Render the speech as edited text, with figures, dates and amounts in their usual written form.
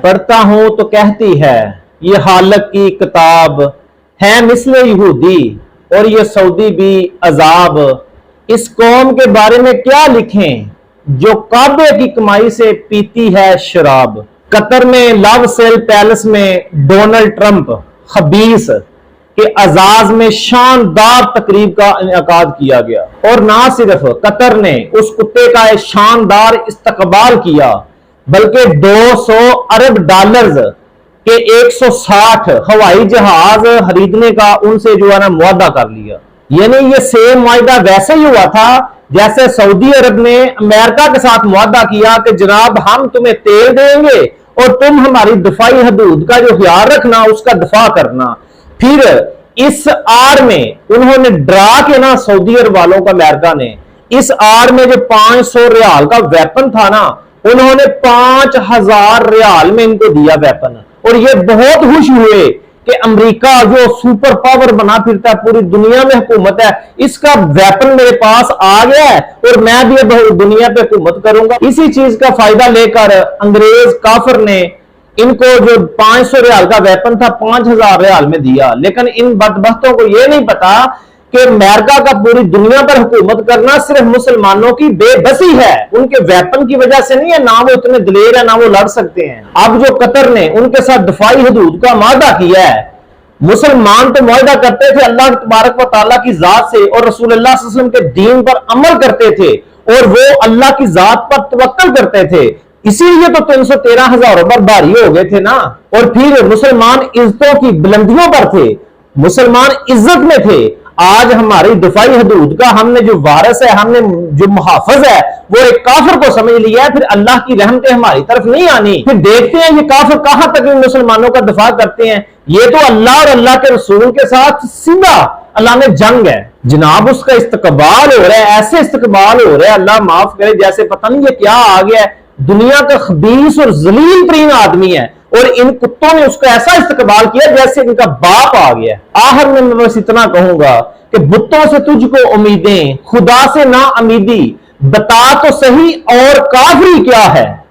पढ़ता हूं तो कहती है ये हालक की किताब है मिस्ले यहूदी और ये सऊदी भी अजाब। इस कौम के बारे में क्या लिखें जो काबे की कमाई से पीती है शराब। कतर में लव सेल पैलेस में डोनाल्ड ट्रंप खबीस के अजाज में शानदार तकरीब का इनेकाद किया गया और ना सिर्फ कतर ने उस कुत्ते का एक शानदार इस्तकबाल किया बल्कि 200 अरब डॉलर्स के 160 हवाई जहाज खरीदने का उनसे जो है ना मुआहदा कर लिया। यानी ये सेम मुआहदा वैसे ही हुआ था जैसे सऊदी अरब ने अमेरिका के साथ मुआहदा किया कि जनाब हम तुम्हें तेल देंगे और तुम हमारी दफाई हदूद का जो ख्याल रखना उसका दफा करना। फिर इस आड़ में उन्होंने डरा के ना सऊदी अरब वालों का अमेरिका ने इस आड़ में जो 500 रियाल का वेपन था ना उन्होंने 5000 रियाल में इनको दिया वेपन। और ये बहुत खुश हुए कि अमेरिका जो सुपर पावर बना फिरता है पूरी दुनिया में हुकूमत है इसका वेपन मेरे पास आ गया है और मैं भी अब दुनिया पे हुकूमत करूंगा। इसी चीज का फायदा लेकर अंग्रेज काफिर ने इनको जो 500 रियाल का वेपन था 5000 रियाल में दिया। लेकिन इन बदबख्तों को यह नहीं पता कि अमेरिका का पूरी दुनिया पर हुकूमत करना सिर्फ मुसलमानों की बेबसी है, उनके वेपन की वजह से नहीं है। ना वो इतने दिलेर है ना वो लड़ सकते हैं। अब जो कतर ने उनके साथ दफाई हदूद का मादा किया है, मुसलमान तो मुआहदा करते थे अल्लाह तबारक व तआला की जात से और रसूलुल्लाह सल्लल्लाहु अलैहि वसल्लम के दीन पर अमल करते थे और वो अल्लाह की जात पर तवक्कल करते थे, इसीलिए तो 313 हजारों पर भारी हो गए थे ना। और फिर मुसलमान इज्जतों की बुलंदियों पर थे, मुसलमान इज्जत में थे। आज हमारी दफाई हदूद का हमने जो वारिस है, हमने जो मुहाफिज है वो एक काफिर को समझ लिया है। फिर अल्लाह की रहमतें हमारी तरफ नहीं आनी। फिर देखते हैं ये काफिर कहां तक इन मुसलमानों का दफा करते हैं। ये तो अल्लाह और अल्लाह के रसूल के साथ सीधा अल्लाह ने जंग है जनाब। उसका इस्तकबाल हो रहा है, ऐसे इस्तकबाल हो रहा है अल्लाह माफ करे जैसे पता नहीं ये क्या आ गया है। दुनिया का खबीस और जलील तरीन आदमी है और इन कुत्तों ने उसका ऐसा इस्तकबाल किया जैसे इनका बाप आ गया। आखिर में मैं बस इतना कहूंगा कि बुतों से तुझको उम्मीदें खुदा से ना उम्मीदी, बता तो सही और काफरी क्या है।